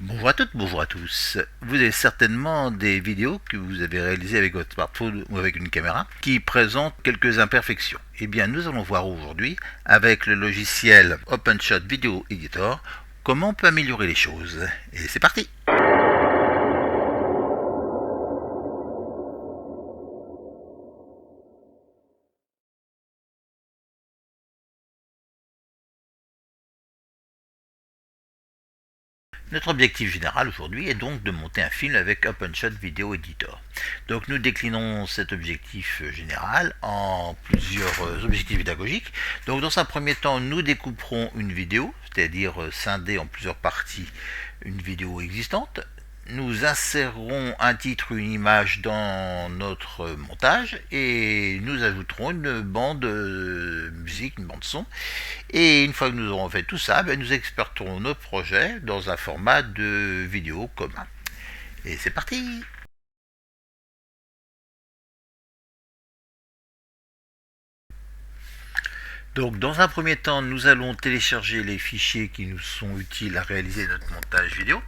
Bonjour à toutes, bonjour à tous. Vous avez certainement des vidéos que vous avez réalisées avec votre smartphone ou avec une caméra qui présentent quelques imperfections. Eh bien, nous allons voir aujourd'hui, avec le logiciel OpenShot Video Editor, comment on peut améliorer les choses. Et c'est parti! Notre objectif général aujourd'hui est donc de monter un film avec OpenShot Video Editor. Donc nous déclinons cet objectif général en plusieurs objectifs pédagogiques. Donc dans un premier temps, nous découperons une vidéo, c'est-à-dire scinder en plusieurs parties une vidéo existante. Nous insérerons un titre ou une image dans notre montage et nous ajouterons une bande musique, une bande son. Et une fois que nous aurons fait tout ça, nous exporterons nos projets dans un format de vidéo commun. Et c'est parti! Donc dans un premier temps, nous allons télécharger les fichiers qui nous sont utiles à réaliser notre montage vidéo.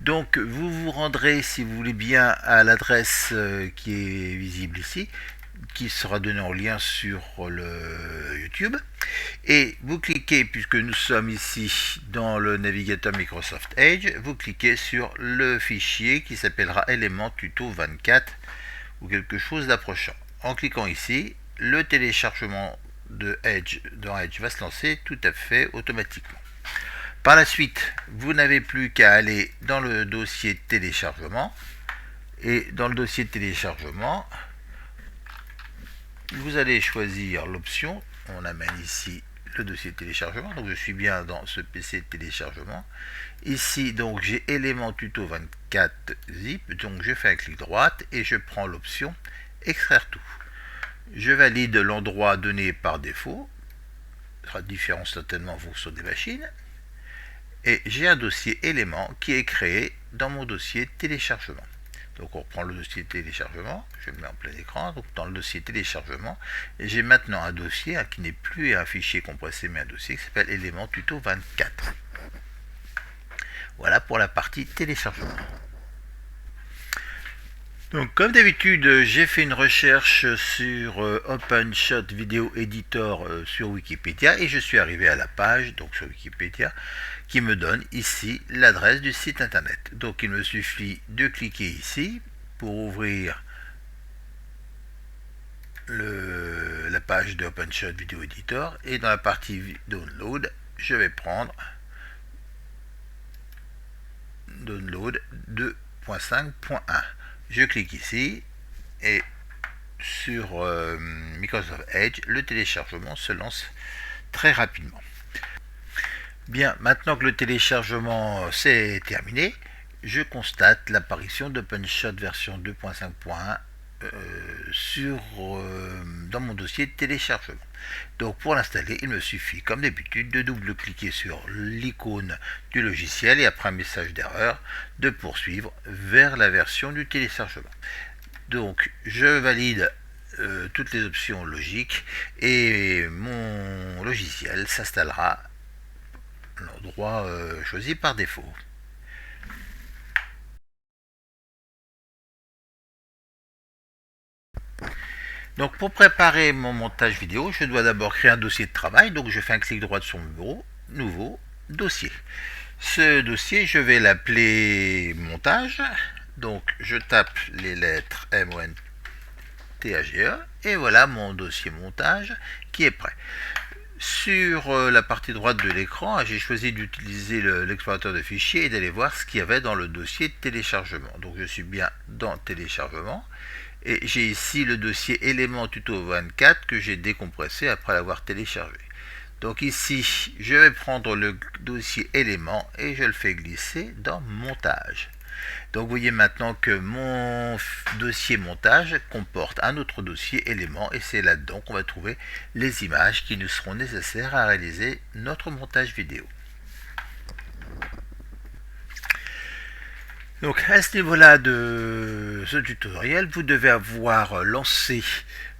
Donc vous vous rendrez, si vous voulez bien, à l'adresse qui est visible ici, qui sera donnée en lien sur le YouTube. Et vous cliquez, puisque nous sommes ici dans le navigateur Microsoft Edge, vous cliquez sur le fichier qui s'appellera élément tuto 24 ou quelque chose d'approchant. En cliquant ici, le téléchargement de Edge dans Edge va se lancer tout à fait automatiquement. Par la suite, vous n'avez plus qu'à aller dans le dossier téléchargement, et dans le dossier téléchargement, vous allez choisir l'option, on amène ici le dossier de téléchargement, donc je suis bien dans ce PC de téléchargement. Ici donc j'ai élément tuto 24 zip, donc je fais un clic droit et je prends l'option extraire tout. Je valide l'endroit donné par défaut, ce sera différent certainement en fonction des machines, et j'ai un dossier élément qui est créé dans mon dossier téléchargement. Donc on reprend le dossier téléchargement, je le mets en plein écran, donc dans le dossier téléchargement, et j'ai maintenant un dossier qui n'est plus un fichier compressé mais un dossier qui s'appelle élément tuto 24. Voilà pour la partie téléchargement. Donc comme d'habitude, j'ai fait une recherche sur OpenShot Video Editor sur Wikipédia et je suis arrivé à la page, donc sur Wikipédia, qui me donne ici l'adresse du site internet. Donc il me suffit de cliquer ici pour ouvrir la page de OpenShot Video Editor et dans la partie Download, je vais prendre Download 2.5.1. Je clique ici et sur Microsoft Edge, le téléchargement se lance très rapidement. Bien, maintenant que le téléchargement c'est terminé, je constate l'apparition d'OpenShot version 2.5.1 dans mon dossier de téléchargement. Donc pour l'installer, il me suffit comme d'habitude de double-cliquer sur l'icône du logiciel et après un message d'erreur de poursuivre vers la version du téléchargement. Donc je valide toutes les options logiques et mon logiciel s'installera à l'endroit choisi par défaut. Donc pour préparer mon montage vidéo, je dois d'abord créer un dossier de travail. Donc je fais un clic droit sur mon bureau, nouveau dossier. Ce dossier, je vais l'appeler montage. Donc je tape les lettres MONTAGE et voilà mon dossier montage qui est prêt. Sur la partie droite de l'écran, j'ai choisi d'utiliser l'explorateur de fichiers et d'aller voir ce qu'il y avait dans le dossier de téléchargement. Donc je suis bien dans téléchargement. Et j'ai ici le dossier élément tuto 24 que j'ai décompressé après l'avoir téléchargé. Donc ici, je vais prendre le dossier élément et je le fais glisser dans montage. Donc vous voyez maintenant que mon dossier montage comporte un autre dossier élément et c'est là-dedans qu'on va trouver les images qui nous seront nécessaires à réaliser notre montage vidéo. Donc à ce niveau-là de ce tutoriel, vous devez avoir lancé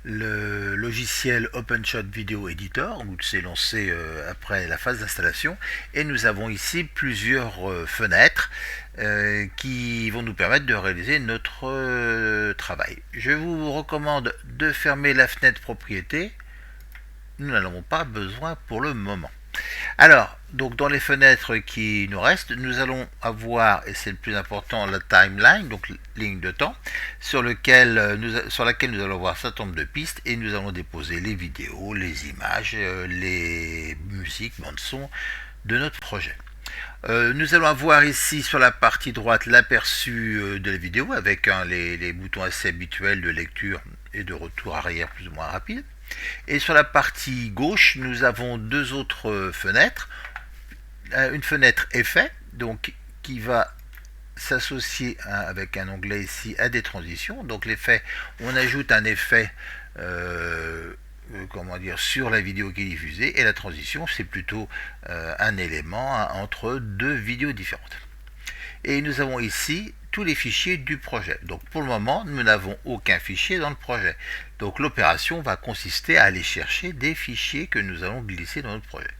le logiciel OpenShot Video Editor, où c'est lancé après la phase d'installation, et nous avons ici plusieurs fenêtres qui vont nous permettre de réaliser notre travail. Je vous recommande de fermer la fenêtre propriété, nous n'en avons pas besoin pour le moment. Alors, donc dans les fenêtres qui nous restent, nous allons avoir, et c'est le plus important, la timeline, donc ligne de temps, sur laquelle nous allons voir un certain nombre de pistes et nous allons déposer les vidéos, les images, les musiques, bandes son de notre projet. Nous allons avoir ici sur la partie droite l'aperçu de la vidéo avec les boutons assez habituels de lecture et de retour arrière plus ou moins rapide. Et sur la partie gauche, nous avons deux autres fenêtres. Une fenêtre effet, donc qui va s'associer avec un onglet ici à des transitions. Donc l'effet, on ajoute un effet sur la vidéo qui est diffusée, et la transition, c'est plutôt un élément entre deux vidéos différentes. Et nous avons ici tous les fichiers du projet. Donc pour le moment, nous n'avons aucun fichier dans le projet. Donc l'opération va consister à aller chercher des fichiers que nous allons glisser dans notre projet.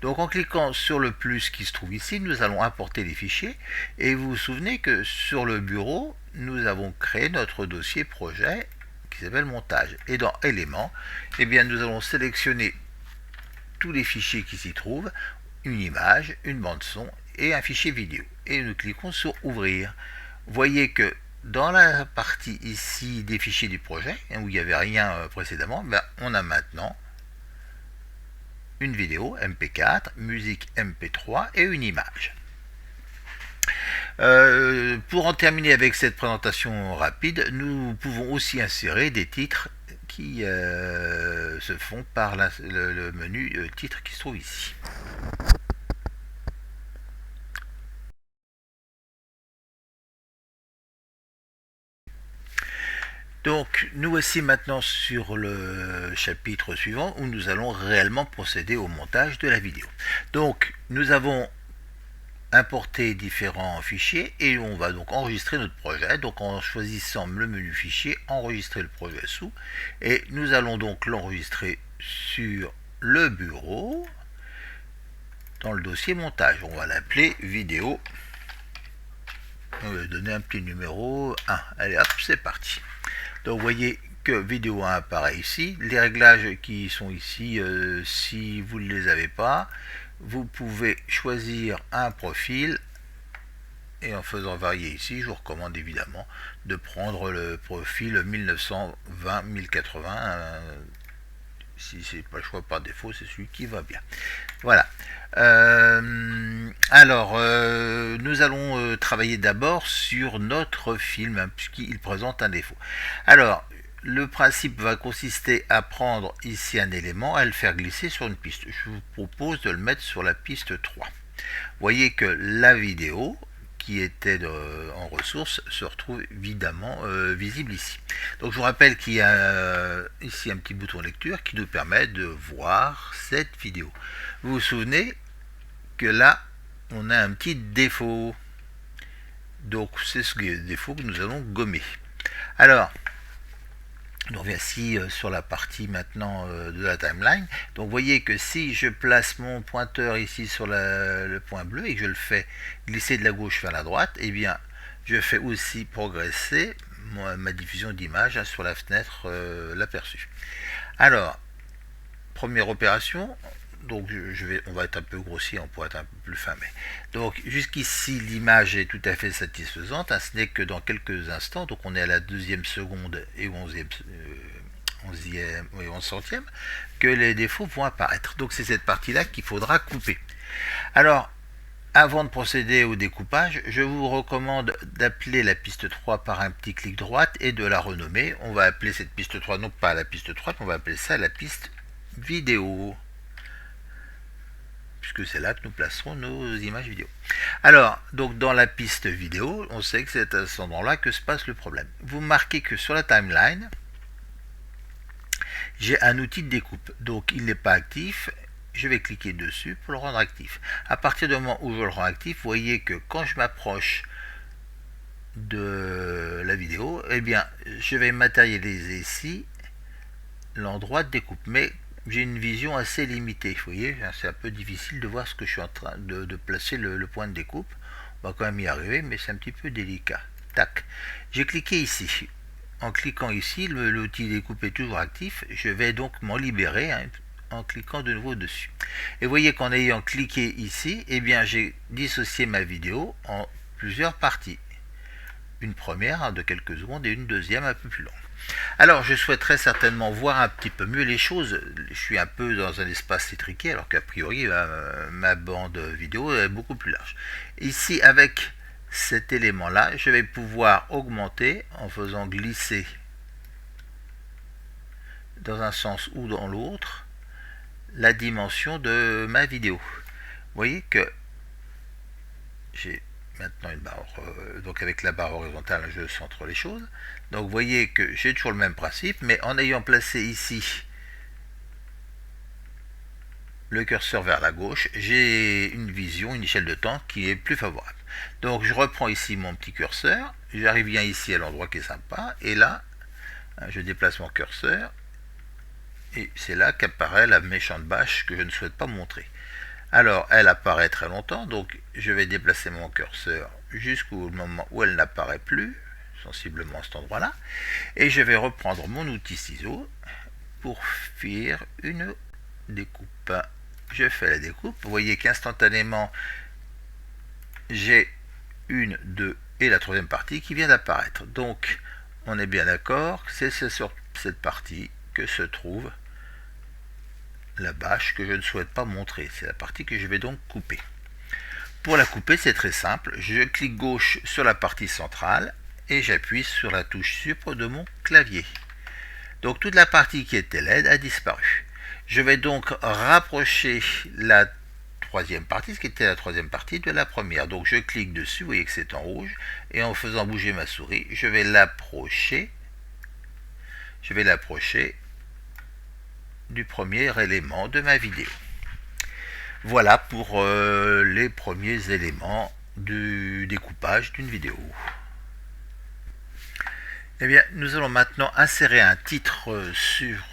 Donc en cliquant sur le plus qui se trouve ici, nous allons importer les fichiers. Et vous vous souvenez que sur le bureau, nous avons créé notre dossier projet qui s'appelle montage. Et dans éléments, eh bien, nous allons sélectionner tous les fichiers qui s'y trouvent, une image, une bande son et un fichier vidéo. Et nous cliquons sur ouvrir. Voyez que dans la partie ici des fichiers du projet, où il n'y avait rien précédemment, on a maintenant une vidéo MP4, musique MP3 et une image. Pour en terminer avec cette présentation rapide, nous pouvons aussi insérer des titres qui se font par le menu titre qui se trouve ici. Donc nous voici maintenant sur le chapitre suivant où nous allons réellement procéder au montage de la vidéo. Donc nous avons importé différents fichiers et on va donc enregistrer notre projet. Donc en choisissant le menu fichier, enregistrer le projet sous, et nous allons donc l'enregistrer sur le bureau dans le dossier montage. On va l'appeler vidéo. On va donner un petit numéro 1. Allez hop, c'est parti. Donc vous voyez que vidéo 1 apparaît ici. Les réglages qui sont ici, si vous ne les avez pas, vous pouvez choisir un profil, et en faisant varier ici, je vous recommande évidemment de prendre le profil 1920-1080. Si c'est pas le choix par défaut, c'est celui qui va bien. Voilà. Nous allons travailler d'abord sur notre film, puisqu'il présente un défaut. Alors, le principe va consister à prendre ici un élément, à le faire glisser sur une piste. Je vous propose de le mettre sur la piste 3. Vous voyez que la vidéo qui était en ressources se retrouve évidemment visible ici. Donc je vous rappelle qu'il y a ici un petit bouton lecture qui nous permet de voir cette vidéo. Vous vous souvenez que là on a un petit défaut. Donc c'est ce défaut que nous allons gommer. Alors on revient ici sur la partie maintenant de la timeline. Donc vous voyez que si je place mon pointeur ici sur le point bleu et que je le fais glisser de la gauche vers la droite, eh bien je fais aussi progresser ma diffusion d'image sur la fenêtre l'aperçu. Alors, première opération. Donc on va être un peu grossier, on pourrait être un peu plus fin. Donc jusqu'ici l'image est tout à fait satisfaisante, ce n'est que dans quelques instants, donc on est à la 2e seconde et 11e et 11 centième, que les défauts vont apparaître. Donc c'est cette partie-là qu'il faudra couper. Alors, avant de procéder au découpage, je vous recommande d'appeler la piste 3 par un petit clic droite et de la renommer. On va appeler cette piste 3 non pas la piste 3, on va appeler ça la piste vidéo, puisque c'est là que nous placerons nos images vidéo. Alors, donc dans la piste vidéo, on sait que c'est à ce moment-là que se passe le problème. Vous marquez que sur la timeline, j'ai un outil de découpe. Donc il n'est pas actif, je vais cliquer dessus pour le rendre actif. À partir du moment où je le rends actif, vous voyez que quand je m'approche de la vidéo, eh bien, je vais matérialiser ici l'endroit de découpe. Mais j'ai une vision assez limitée, vous voyez, c'est un peu difficile de voir ce que je suis en train de placer le point de découpe. On va quand même y arriver, mais c'est un petit peu délicat. Tac. J'ai cliqué ici. En cliquant ici, l'outil découpe est toujours actif. Je vais donc m'en libérer en cliquant de nouveau dessus. Et vous voyez qu'en ayant cliqué ici, eh bien j'ai dissocié ma vidéo en plusieurs parties. Une première de quelques secondes et une deuxième un peu plus longue. Alors je souhaiterais certainement voir un petit peu mieux les choses. Je suis un peu dans un espace étriqué alors qu'a priori ma bande vidéo est beaucoup plus large. Ici avec cet élément là, je vais pouvoir augmenter en faisant glisser dans un sens ou dans l'autre la dimension de ma vidéo. Vous voyez que j'ai maintenant une barre, donc avec la barre horizontale je centre les choses. Donc vous voyez que j'ai toujours le même principe, mais en ayant placé ici le curseur vers la gauche, j'ai une vision, une échelle de temps qui est plus favorable. Donc je reprends ici mon petit curseur, j'arrive bien ici à l'endroit qui est sympa, et là je déplace mon curseur, et c'est là qu'apparaît la méchante bâche que je ne souhaite pas montrer. Alors elle apparaît très longtemps, donc je vais déplacer mon curseur jusqu'au moment où elle n'apparaît plus, sensiblement à cet endroit là, et je vais reprendre mon outil ciseau pour faire une découpe. Je fais la découpe, vous voyez qu'instantanément j'ai une, deux et la troisième partie qui vient d'apparaître. Donc on est bien d'accord, c'est sur cette partie que se trouve la bâche que je ne souhaite pas montrer. C'est la partie que je vais donc couper. Pour la couper, c'est très simple. Je clique gauche sur la partie centrale et j'appuie sur la touche Sup de mon clavier. Donc toute la partie qui était laide a disparu. Je vais donc rapprocher la troisième partie, ce qui était la troisième partie de la première. Donc je clique dessus, vous voyez que c'est en rouge, et en faisant bouger ma souris, je vais l'approcher. Du premier élément de ma vidéo. Voilà pour les premiers éléments du découpage d'une vidéo. Eh bien, nous allons maintenant insérer un titre sur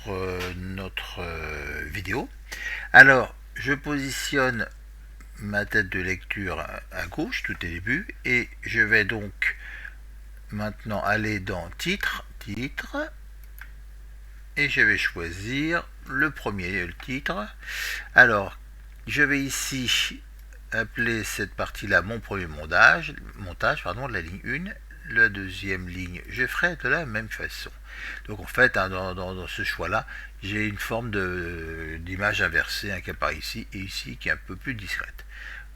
notre vidéo. Alors, je positionne ma tête de lecture à gauche, tout au début, et je vais donc maintenant aller dans titre, et je vais choisir le premier titre. Alors, je vais ici appeler cette partie-là mon premier montage de la ligne 1. La deuxième ligne, je ferai de la même façon. Donc en fait, dans ce choix-là, j'ai une forme d'image inversée qui apparaît ici et ici qui est un peu plus discrète.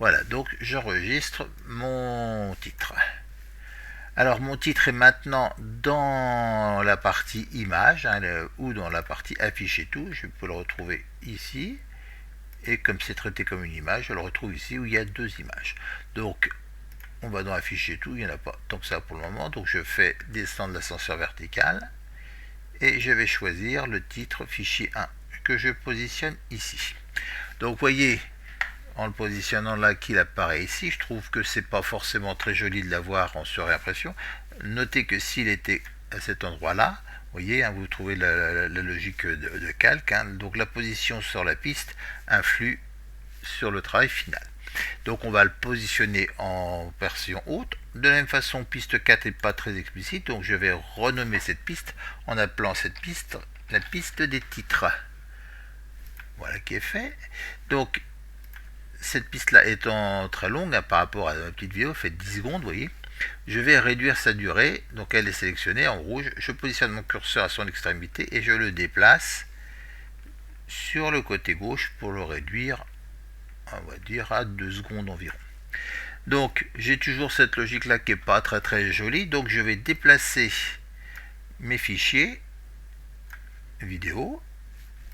Voilà, donc j'enregistre mon titre. Alors mon titre est maintenant dans la partie image ou dans la partie afficher tout. Je peux le retrouver ici. Et comme c'est traité comme une image, je le retrouve ici où il y a deux images. Donc on va dans afficher tout, il n'y en a pas tant que ça pour le moment. Donc je fais descendre l'ascenseur vertical et je vais choisir le titre fichier 1 que je positionne ici. Donc vous voyez, en le positionnant là qu'il apparaît ici, je trouve que c'est pas forcément très joli de l'avoir en surimpression. Notez que s'il était à cet endroit là, vous voyez, vous trouvez la logique de calque, donc la position sur la piste influe sur le travail final. Donc on va le positionner en version haute. De la même façon, piste 4 n'est pas très explicite, donc je vais renommer cette piste en appelant cette piste la piste des titres. Voilà qui est fait. Donc cette piste là étant très longue par rapport à ma petite vidéo, fait 10 secondes, vous voyez, je vais réduire sa durée, donc elle est sélectionnée en rouge, je positionne mon curseur à son extrémité et je le déplace sur le côté gauche pour le réduire, on va dire, à 2 secondes environ. Donc j'ai toujours cette logique là qui n'est pas très jolie, donc je vais déplacer mes fichiers vidéo,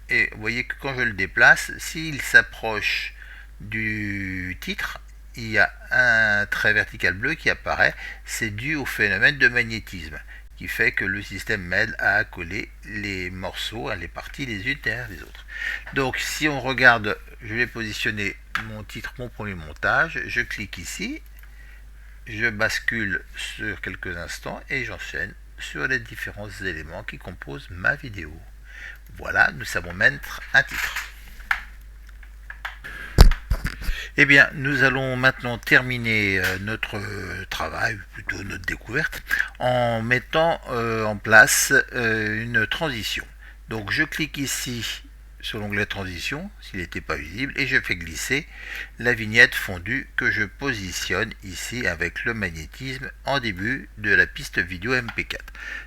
et vous voyez que quand je le déplace, s'il s'approche du titre, il y a un trait vertical bleu qui apparaît. C'est dû au phénomène de magnétisme qui fait que le système m'aide à coller les morceaux, les parties les unes derrière les autres. Donc si on regarde, je vais positionner mon titre, mon premier montage, je clique ici, je bascule sur quelques instants et j'enchaîne sur les différents éléments qui composent ma vidéo. Voilà, nous savons mettre un titre. Eh bien, nous allons maintenant terminer notre travail, plutôt notre découverte, en mettant en place une transition. Donc je clique ici sur l'onglet transition, s'il n'était pas visible, et je fais glisser la vignette fondue que je positionne ici avec le magnétisme en début de la piste vidéo MP4.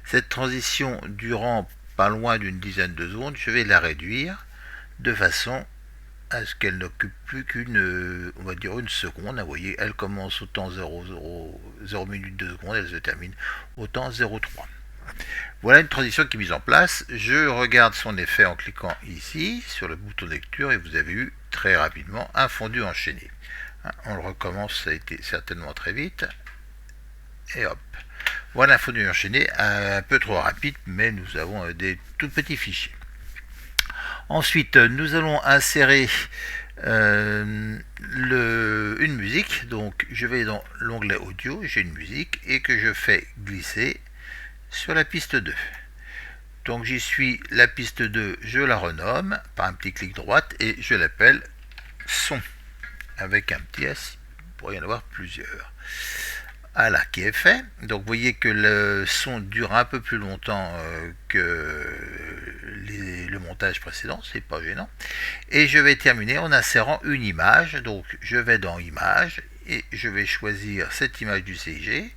Cette transition durant pas loin d'une dizaine de secondes, je vais la réduire de façon à ce qu'elle n'occupe plus qu'une, on va dire une seconde. Vous voyez, elle commence au temps 0 minutes 2 secondes, elle se termine au temps 0,3. Voilà une transition qui est mise en place. Je regarde son effet en cliquant ici sur le bouton de lecture et vous avez eu très rapidement un fondu enchaîné. On le recommence, ça a été certainement très vite. Et hop. Voilà un fondu enchaîné un peu trop rapide, mais nous avons des tout petits fichiers. Ensuite, nous allons insérer une musique. Donc, je vais dans l'onglet audio, j'ai une musique et que je fais glisser sur la piste 2. Donc, j'y suis la piste 2, je la renomme par un petit clic droite et je l'appelle son avec un petit S. Il pourrait y en avoir plusieurs. Voilà qui est fait. Donc vous voyez que le son dure un peu plus longtemps que le montage précédent, c'est pas gênant. Et je vais terminer en insérant une image. Donc je vais dans images et je vais choisir cette image du CIG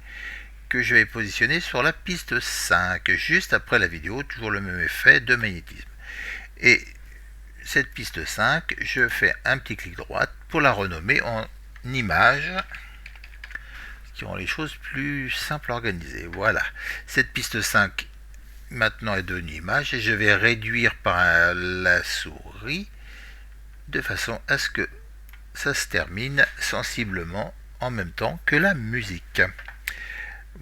que je vais positionner sur la piste 5, juste après la vidéo, toujours le même effet de magnétisme. Et cette piste 5, je fais un petit clic droit pour la renommer en image, qui rend les choses plus simples à organiser. Voilà, cette piste 5 maintenant est devenue image et je vais réduire par la souris de façon à ce que ça se termine sensiblement en même temps que la musique.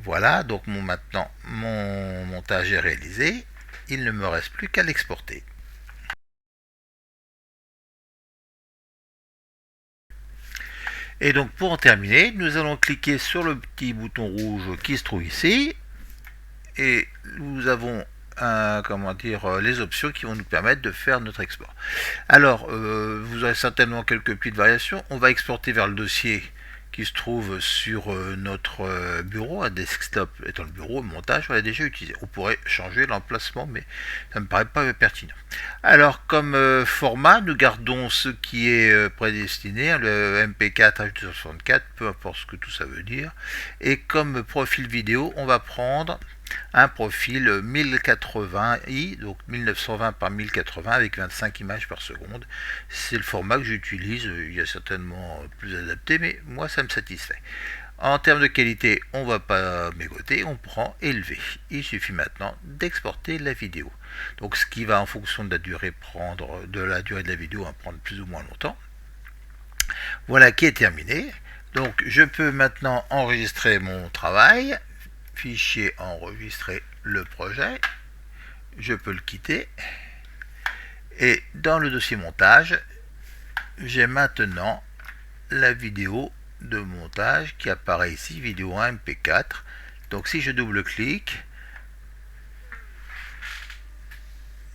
Voilà, donc maintenant mon montage est réalisé, il ne me reste plus qu'à l'exporter. Et donc pour en terminer, nous allons cliquer sur le petit bouton rouge qui se trouve ici et nous avons les options qui vont nous permettre de faire notre export. Alors, vous aurez certainement quelques petites variations. On va exporter vers le dossier qui se trouve sur notre bureau, un desktop étant le bureau, montage, on l'a déjà utilisé. On pourrait changer l'emplacement, mais ça ne me paraît pas pertinent. Alors, comme format, nous gardons ce qui est prédestiné, le MP4 H264, peu importe ce que tout ça veut dire. Et comme profil vidéo, on va prendre un profil 1080i, donc 1920 par 1080 avec 25 images par seconde. C'est le format que j'utilise, il y a certainement plus adapté, mais moi ça me satisfait. En termes de qualité, on ne va pas mégoter, on prend élevé. Il suffit maintenant d'exporter la vidéo. Donc ce qui va en fonction de la durée de la vidéo prendre plus ou moins longtemps. Voilà qui est terminé. Donc je peux maintenant enregistrer mon travail. Fichier enregistrer le projet, je peux le quitter et dans le dossier montage j'ai maintenant la vidéo de montage qui apparaît ici, vidéo 1 MP4. Donc si je double clique,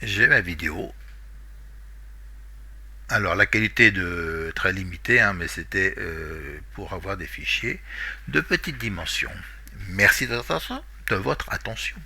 j'ai ma vidéo. Alors la qualité de très limitée, mais c'était pour avoir des fichiers de petite dimension. Merci de votre attention.